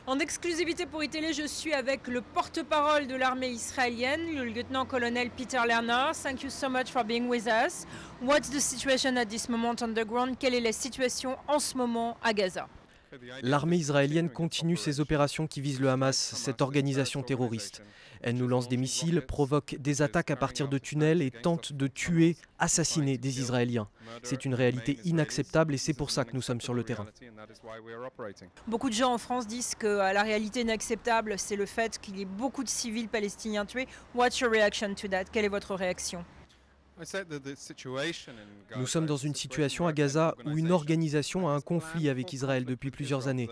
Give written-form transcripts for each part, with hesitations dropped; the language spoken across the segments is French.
En exclusivité pour iTélé, je suis avec le porte-parole de l'armée israélienne, le lieutenant-colonel Peter Lerner. Thank you so much for being with us. What's the situation at this moment on the ground? Quelle est la situation en ce moment à Gaza? L'armée israélienne continue ses opérations qui visent le Hamas, cette organisation terroriste. Elle nous lance des missiles, provoque des attaques à partir de tunnels et tente de tuer, assassiner des Israéliens. C'est une réalité inacceptable et c'est pour ça que nous sommes sur le terrain. Beaucoup de gens en France disent que la réalité inacceptable, c'est le fait qu'il y ait beaucoup de civils palestiniens tués. What's your reaction to that? Quelle est votre réaction? Nous sommes dans une situation à Gaza où une organisation a un conflit avec Israël depuis plusieurs années.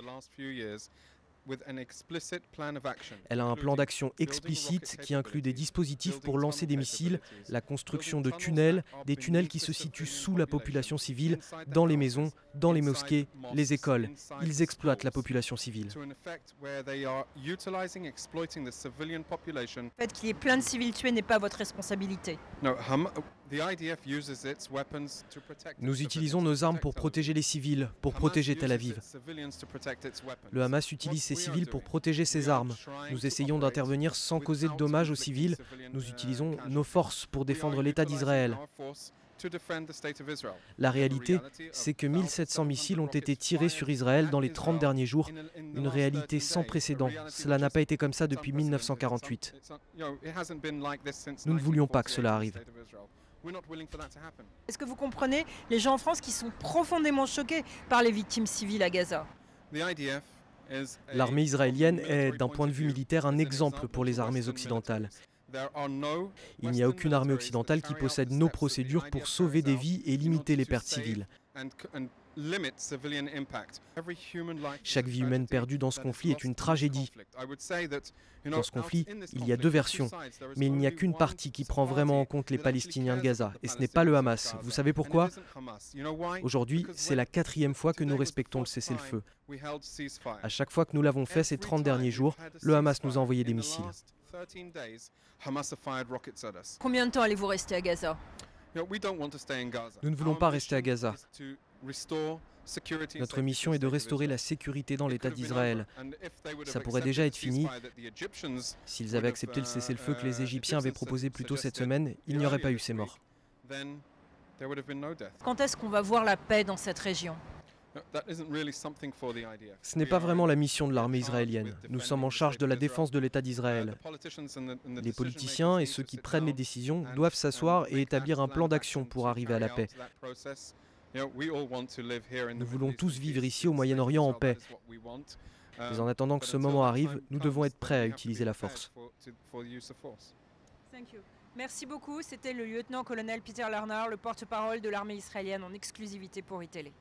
Elle a un plan d'action explicite qui inclut des dispositifs pour lancer des missiles, la construction de tunnels, des tunnels qui se situent sous la population civile, dans les maisons, dans les mosquées, les écoles. Ils exploitent la population civile. Le fait qu'il y ait plein de civils tués n'est pas votre responsabilité. Nous utilisons nos armes pour protéger les civils, pour protéger Tel Aviv. Le Hamas utilise ses civils pour protéger ses armes. Nous essayons d'intervenir sans causer de dommages aux civils. Nous utilisons nos forces pour défendre l'État d'Israël. La réalité, c'est que 1700 missiles ont été tirés sur Israël dans les 30 derniers jours. Une réalité sans précédent. Cela n'a pas été comme ça depuis 1948. Nous ne voulions pas que cela arrive. Est-ce que vous comprenez les gens en France qui sont profondément choqués par les victimes civiles à Gaza? L'armée israélienne est, d'un point de vue militaire, un exemple pour les armées occidentales. Il n'y a aucune armée occidentale qui possède nos procédures pour sauver des vies et limiter les pertes civiles. Chaque vie humaine perdue dans ce conflit est une tragédie. Dans ce conflit, il y a deux versions, mais il n'y a qu'une partie qui prend vraiment en compte les Palestiniens de Gaza, et ce n'est pas le Hamas. Vous savez pourquoi? Aujourd'hui, c'est la 4e fois que nous respectons le cessez-le-feu. À chaque fois que nous l'avons fait ces 30 derniers jours, le Hamas nous a envoyé des missiles. Combien de temps allez-vous rester à Gaza? Nous ne voulons pas rester à Gaza. Notre mission est de restaurer la sécurité dans l'État d'Israël. Ça pourrait déjà être fini. S'ils avaient accepté le cessez-le-feu que les Égyptiens avaient proposé plus tôt cette semaine, il n'y aurait pas eu ces morts. Quand est-ce qu'on va voir la paix dans cette région? Ce n'est pas vraiment la mission de l'armée israélienne. Nous sommes en charge de la défense de l'État d'Israël. Les politiciens et ceux qui prennent les décisions doivent s'asseoir et établir un plan d'action pour arriver à la paix. Nous voulons tous vivre ici au Moyen-Orient en paix. Mais en attendant que ce moment arrive, nous devons être prêts à utiliser la force. Merci beaucoup. C'était le lieutenant-colonel Peter Lerner, le porte-parole de l'armée israélienne en exclusivité pour iTélé.